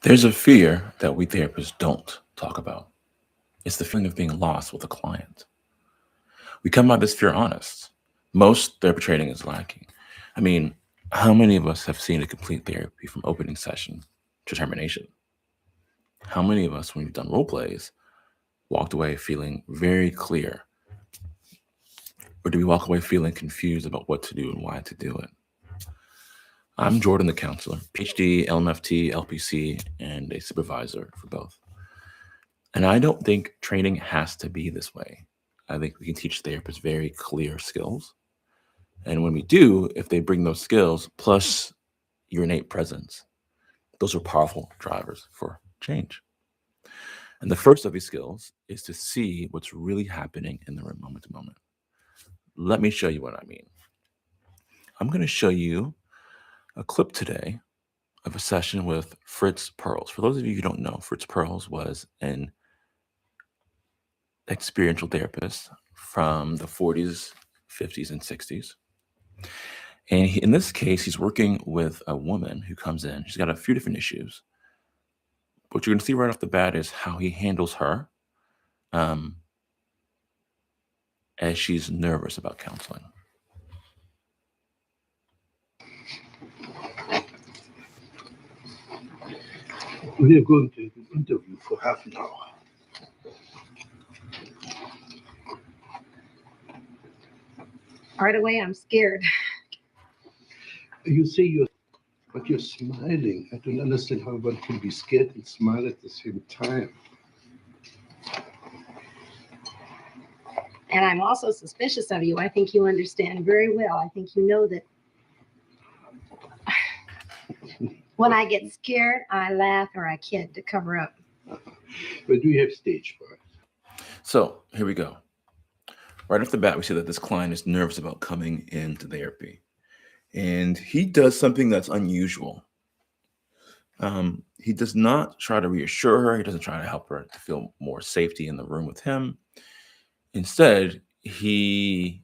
There's a fear that we therapists don't talk about. It's the feeling of being lost with a client. We come about this fear honest. Most therapy training is lacking. I mean, how many of us have seen a complete therapy from opening session to termination? How many of us, when we've done role plays, walked away feeling very clear? Or do we walk away feeling confused about what to do and why to do it? I'm Jordan, the counselor, PhD, LMFT, LPC, and a supervisor for both. And I don't think training has to be this way. I think we can teach therapists very clear skills. And when we do, if they bring those skills plus your innate presence, those are powerful drivers for change. And the first of these skills is to see what's really happening in the room moment to moment. Let me show you what I mean. I'm going to show you a clip today of a session with Fritz Perls. For those of you who don't know, Fritz Perls was an experiential therapist from the 40s, 50s, and 60s. And in this case, he's working with a woman who comes in. She's got a few different issues. What you're going to see right off the bat is how he handles her um, as she's nervous about counseling. We are going to do an interview for half an hour. Right away, I'm scared. You say but you're smiling. I don't understand how one can be scared and smile at the same time. And I'm also suspicious of you. I think you understand very well. I think you know that when I get scared, I laugh or I kid to cover up. But we have stage fright. So here we go. Right off the bat, we see that this client is nervous about coming into therapy. And he does something that's unusual. He does not try to reassure her. He doesn't try to help her to feel more safety in the room with him. Instead, he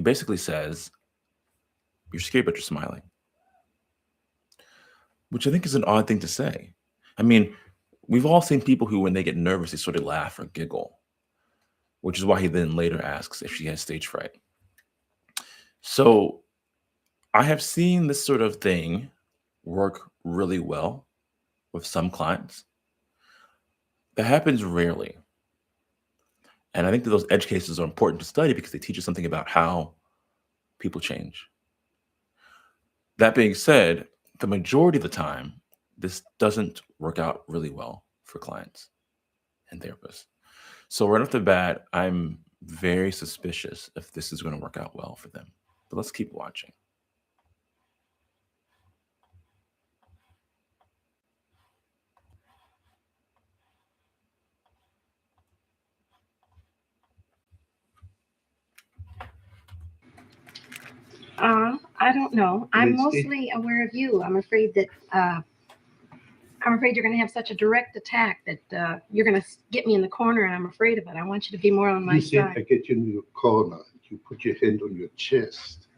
basically says, "You're scared, but you're smiling," which I think is an odd thing to say. I mean, we've all seen people who, when they get nervous, they sort of laugh or giggle, which is why he then later asks if she has stage fright. So I have seen this sort of thing work really well with some clients. That happens rarely. And I think that those edge cases are important to study because they teach us something about how people change. That being said, the majority of the time, this doesn't work out really well for clients and therapists. So right off the bat, I'm very suspicious if this is going to work out well for them. But let's keep watching. I don't know. I'm Let's see. mostly aware of you. I'm afraid that you're going to have such a direct attack that you're going to get me in the corner, and I'm afraid of it. I want you to be more on my You said I side. get you in your corner. You put your hand on your chest.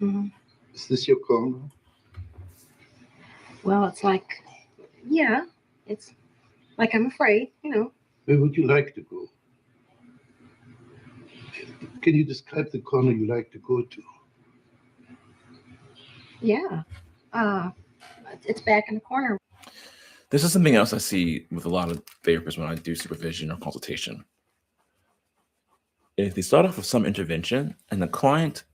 Mhm. Is this your corner? Well, it's like I'm afraid, you know. Where would you like to go? Can you describe the corner you like to go to? Yeah. It's back in the corner. This is something else I see with a lot of therapists when I do supervision or consultation. If they start off with some intervention and the client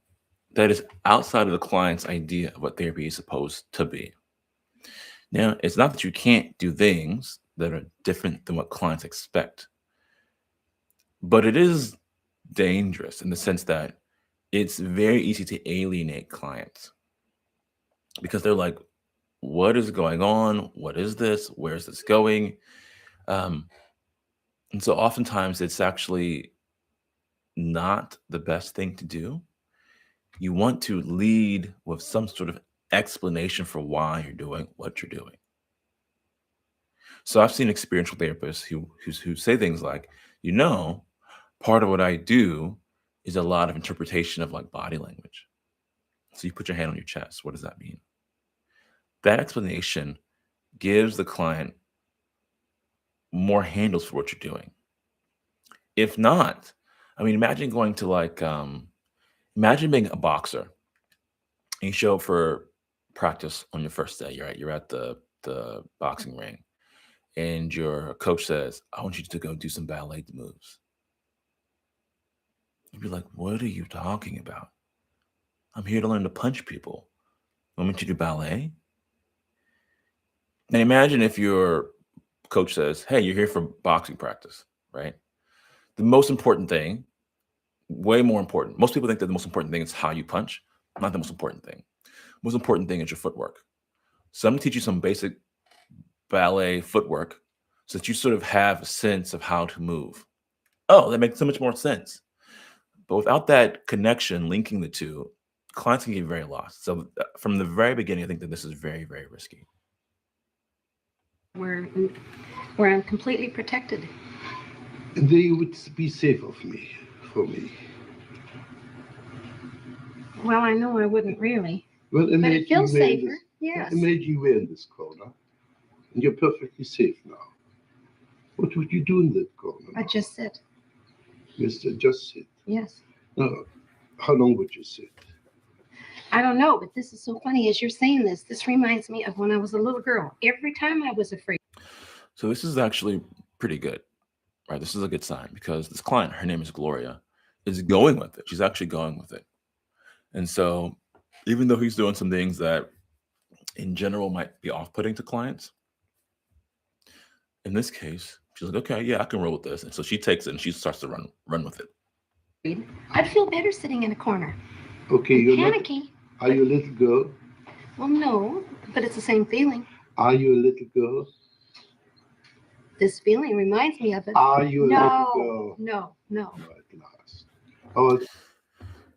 that is outside of the client's idea of what therapy is supposed to be. Now, it's not that you can't do things that are different than what clients expect, but it is dangerous in the sense that it's very easy to alienate clients because they're like, what is going on? What is this? Where's this going? Um, and so oftentimes it's actually not the best thing to do. You want to lead with some sort of explanation for why you're doing what you're doing. So I've seen experiential therapists who say things like, part of what I do is a lot of interpretation of like body language. So you put your hand on your chest. What does that mean? That explanation gives the client more handles for what you're doing. If not, I mean, imagine going to imagine being a boxer and you show up for practice on your first day. You're at the boxing ring, and your coach says, "I want you to go do some ballet moves." You'd be like, "What are you talking about? I'm here to learn to punch people. You want me to do ballet?" And imagine if your coach says, "Hey, you're here for boxing practice, right? The most important thing, way more important. Most people think that the most important thing is how you punch. Not the most important thing. Most important thing is your footwork. So I'm gonna teach you some basic ballet footwork so that you sort of have a sense of how to move." Oh, that makes so much more sense. But without that connection linking the two, clients can get very lost. So from the very beginning, I think that this is very, very risky. Where where I'm completely protected. And they would be safe for me. Well, I know I wouldn't really, Well, but it feels safer. Yes. Imagine you were in this corner, and you're perfectly safe now. What would you do in that corner? I just sit. Just sit. Yes. Now, how long would you sit? I don't know, but this is so funny as you're saying this. This reminds me of when I was a little girl. Every time I was afraid. So this is actually pretty good, right? This is a good sign because this client, her name is Gloria, is going with it. She's actually going with it. And so even though he's doing some things that in general might be off-putting to clients, in this case, she's like, "Okay, yeah, I can roll with this." And so she takes it and she starts to run with it. I'd feel better sitting in a corner. Okay, I'm you're not. panicky. Are you a little girl? Well, no, but it's the same feeling. Are you a little girl? This feeling reminds me of it. Are you a little No, girl? no. No, at last. Oh,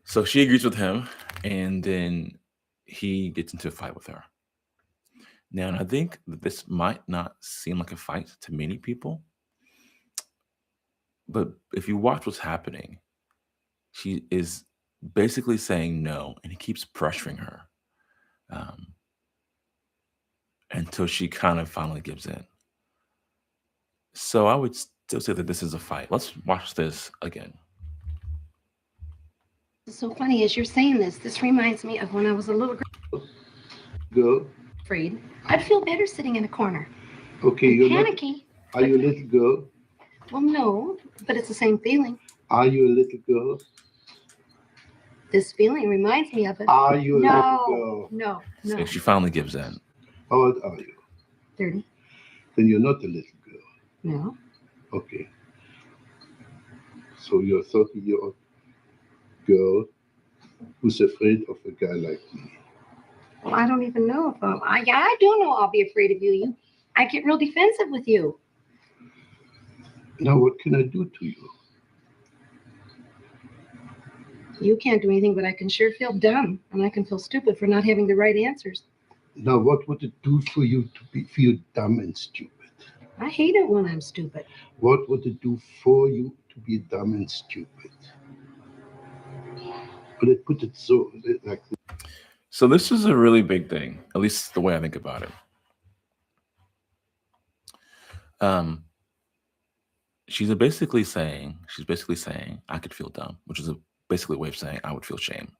So she agrees with him, and then he gets into a fight with her. Now, and I think that this might not seem like a fight to many people, but if you watch what's happening, she is basically saying no, and he keeps pressuring her um, until she kind of finally gives in. So I would still say that this is a fight. Let's watch this again. It's so funny as you're saying this. This reminds me of when I was a little girl. afraid. I'd feel better sitting in a corner. Okay, I'm you're not. panicky. Are you a little girl? Well, no, but it's the same feeling. Are you a little girl? This feeling reminds me of it. Are you a little girl? No. So she finally gives in. How old are you? 30. Then you're not a little girl. No. Okay. So you're a 30-year-old girl who's afraid of a guy like me. Well, I don't even know if I do know I'll be afraid of you. I get real defensive with you. Now, what can I do to you? You can't do anything, but I can sure feel dumb, and I can feel stupid for not having the right answers. Now, what would it do for you to feel dumb and stupid? I hate it when I'm stupid. What would it do for you to be dumb and stupid? But I put it so like this. So this is a really big thing, at least the way I think about it. She's basically saying I could feel dumb, which is basically a way of saying I would feel shame.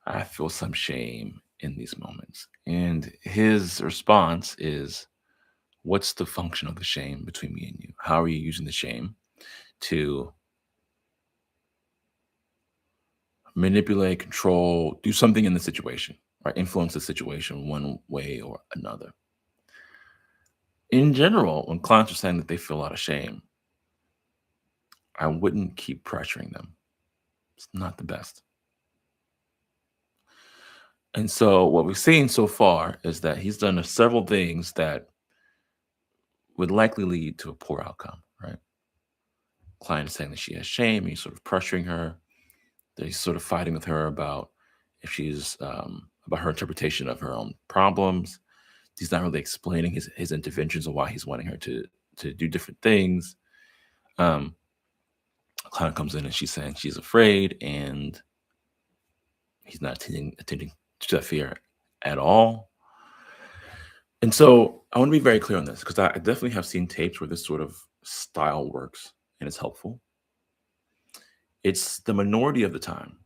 I feel some shame in these moments. And his response is, what's the function of the shame between me and you? How are you using the shame to manipulate, control, do something in the situation, right? Influence the situation one way or another. In general, when clients are saying that they feel a lot of shame, I wouldn't keep pressuring them. It's not the best. And so what we've seen so far is that he's done several things that would likely lead to a poor outcome, right? Client is saying that she has shame, he's sort of pressuring her, that he's sort of fighting with her about if she's about her interpretation of her own problems. He's not really explaining his interventions or why he's wanting her to do different things. A client comes in and she's saying she's afraid, and he's not attending to that fear at all. And so I want to be very clear on this because I definitely have seen tapes where this sort of style works and it's helpful. It's the minority of the time.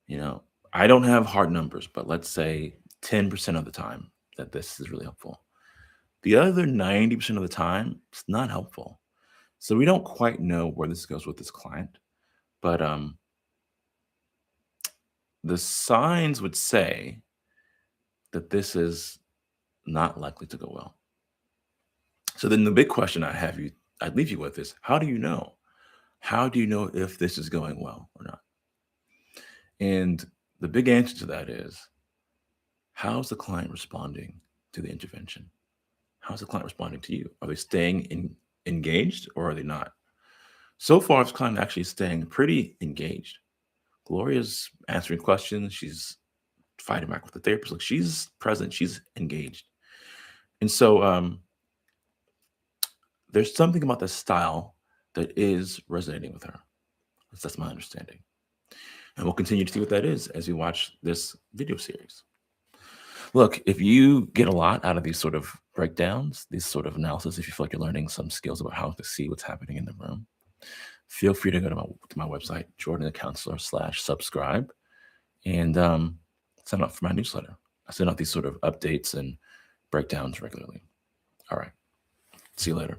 You know, I don't have hard numbers, but let's say 10% of the time that this is really helpful. The other 90% of the time, it's not helpful. So we don't quite know where this goes with this client, but the signs would say that this is not likely to go well. So then the big question I'd leave you with is how do you know? How do you know if this is going well or not? And the big answer to that is how's the client responding to the intervention? How's the client responding to you? Are they engaged or are they not? So far, this client actually is staying pretty engaged. Gloria's answering questions. She's fighting back with the therapist. Like she's present. She's engaged. And so there's something about the style that is resonating with her. That's my understanding. And we'll continue to see what that is as we watch this video series. Look, if you get a lot out of these sort of breakdowns, these sort of analysis, if you feel like you're learning some skills about how to see what's happening in the room, feel free to go to my website, jordanthecounselor/subscribe, and sign up for my newsletter. I send out these sort of updates and breakdowns regularly. All right. See you later.